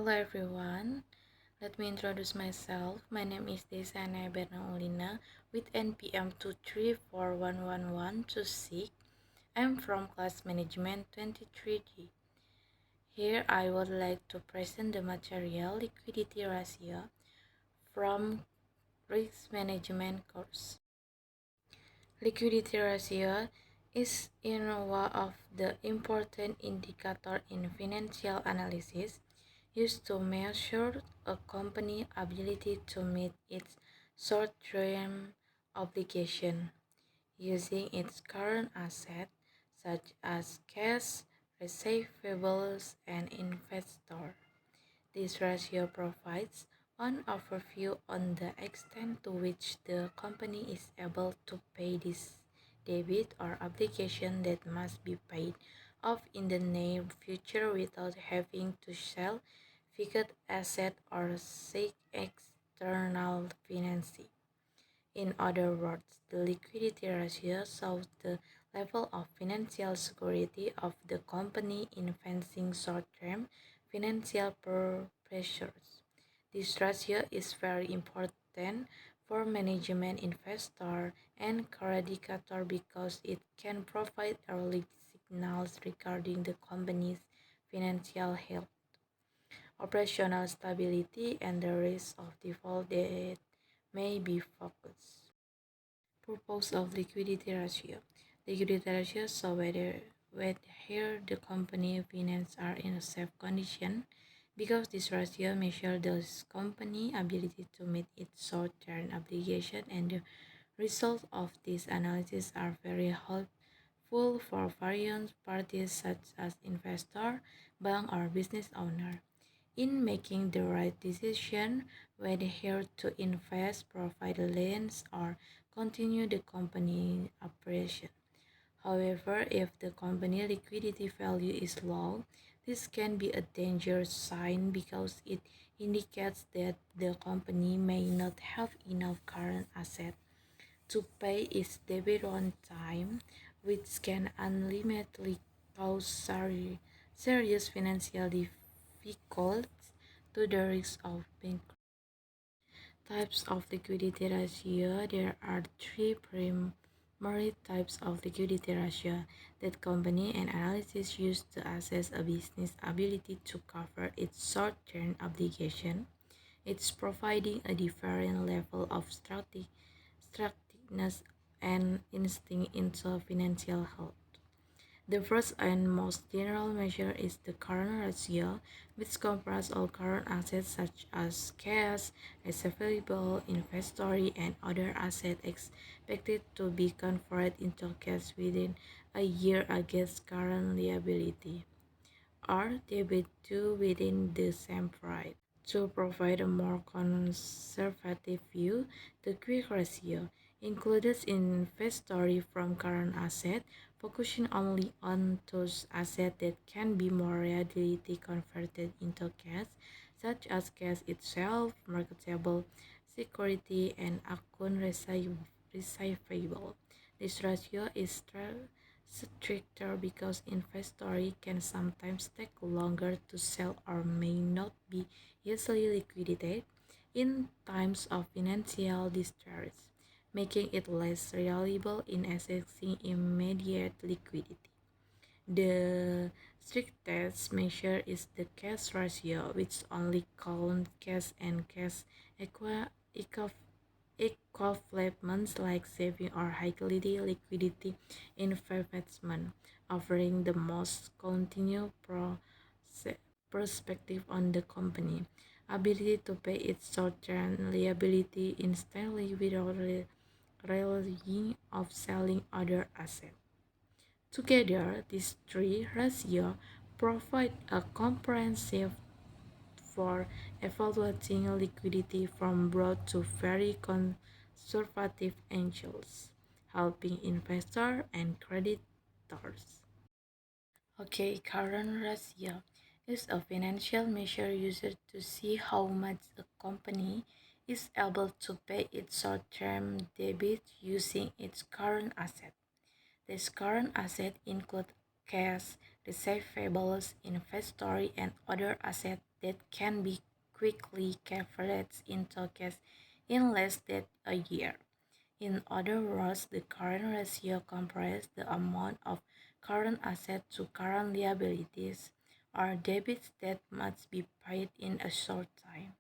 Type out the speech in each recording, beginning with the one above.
Hello everyone, let me introduce myself. My name is Desana Bernaulina with NPM 2341126. I'm from class management 23D. Here I would like to present the material liquidity ratio from risk management course. Liquidity ratio is one of the important indicator in financial analysis used to measure a company's ability to meet its short-term obligation using its current assets such as cash, receivables, and investor. This ratio provides an overview on the extent to which the company is able to pay this debit or obligation that must be paid off in the near future without having to sell fixed asset or seek external financing. In other words, the liquidity ratio shows the level of financial security of the company in facing short-term financial pressures. This ratio is very important for management, investor, and creditor because it can provide early signals regarding the company's financial health, operational stability, and the risk of default that may be focused. Purpose of liquidity ratio. Liquidity ratio shows whether the company finance are in a safe condition because this ratio measures the company ability to meet its short-term obligation, and the results of this analysis are very helpful for various parties such as investor, bank, or business owner in making the right decision whether to invest, provide loans, or continue the company operation. However, if the company liquidity value is low, this can be a dangerous sign because it indicates that the company may not have enough current assets to pay its debt on time, which can unlimitedly cause serious financial difficulties to the risk of bankruptcy. Types of liquidity ratio. There are three primary types of liquidity ratio that company and analysts use to assess a business ability to cover its short-term obligation. It's providing a different level of structuredness and instinct into financial health. The first and most general measure is the current ratio, which comprises all current assets such as cash, receivable, inventory, and other assets expected to be converted into cash within a year against current liability, or debit due within the same period. To provide a more conservative view, the quick ratio includes inventory from current assets, focusing only on those assets that can be more readily converted into cash, such as cash itself, marketable security, and account receivable. This ratio is stricter because inventory can sometimes take longer to sell or may not be easily liquidated in times of financial distress, making it less reliable in assessing immediate liquidity. The strictest measure is the cash ratio, which only counts cash and cash equivalents like saving or high-quality liquidity investment, offering the most continued perspective on the company ability to pay its short-term liability instantly without relying of selling other assets. Together, these three ratios provide a comprehensive for evaluating liquidity from broad to very conservative angles, helping investors and creditors. Okay, current ratio is a financial measure used to see how much a company is able to pay its short-term debt using its current asset. These current assets include cash, receivables, inventory, and other assets that can be quickly converted into cash in less than a year. In other words, the current ratio comprises the amount of current assets to current liabilities or debits that must be paid in a short time.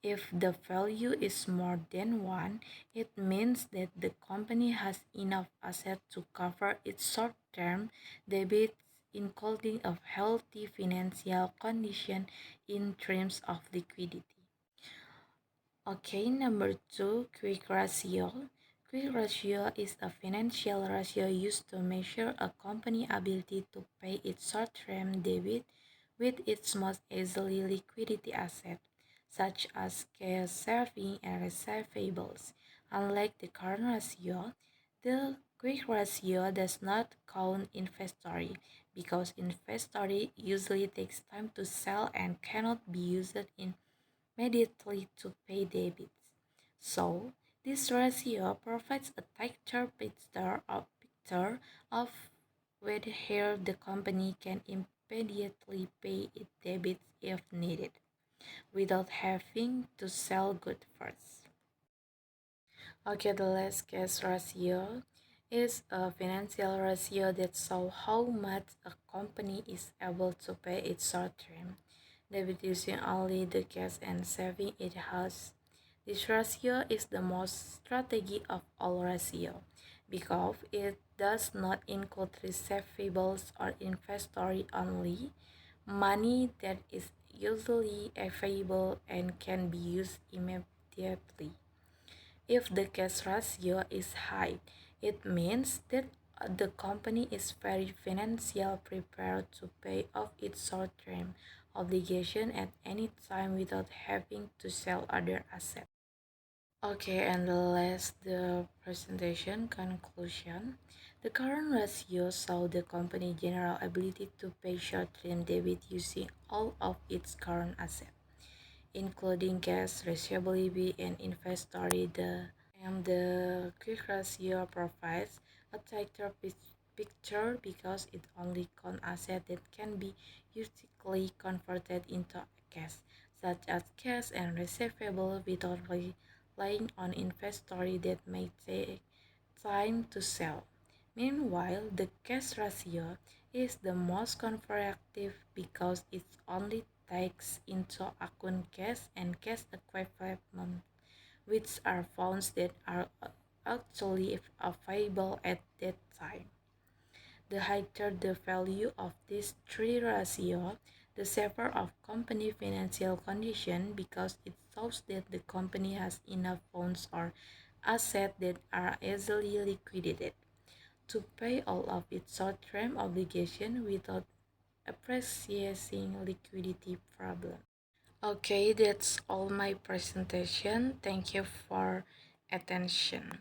If the value is more than 1, it means that the company has enough assets to cover its short-term debits, including a healthy financial condition in terms of liquidity. Okay, number 2, quick ratio. Quick ratio is a financial ratio used to measure a company's ability to pay its short-term debt with its most easily liquidity asset, such as cash, saving, and receivables. Unlike the current ratio, the quick ratio does not count inventory because inventory usually takes time to sell and cannot be used immediately to pay debits. So, this ratio provides a tighter picture of whether the company can immediately pay its debits if needed, without having to sell goods first. Okay, the last cash ratio is a financial ratio that shows how much a company is able to pay its short-term debt using only the cash and saving it has. This ratio is the most strategic of all ratios because it does not include receivables or inventory only, money that is usually available and can be used immediately. If the cash ratio is high, it means that the company is very financially prepared to pay off its short-term obligation at any time without having to sell other assets. Okay, and the last, the presentation conclusion. The current ratio shows the company general ability to pay short-term debt using all of its current assets, including cash, receivable, and inventory. The quick ratio provides a tighter picture because it only counts assets that can be usefully converted into cash, such as cash and receivable, without relying on inventory that may take time to sell. Meanwhile, the cash ratio is the most conservative because it only takes into account cash and cash equivalents, which are funds that are actually available at that time. The higher the value of these three ratios, the safer of company financial condition because it shows that the company has enough funds or assets that are easily liquidated to pay all of its short-term obligations without appreciating liquidity problem. Okay, that's all my presentation. Thank you for attention.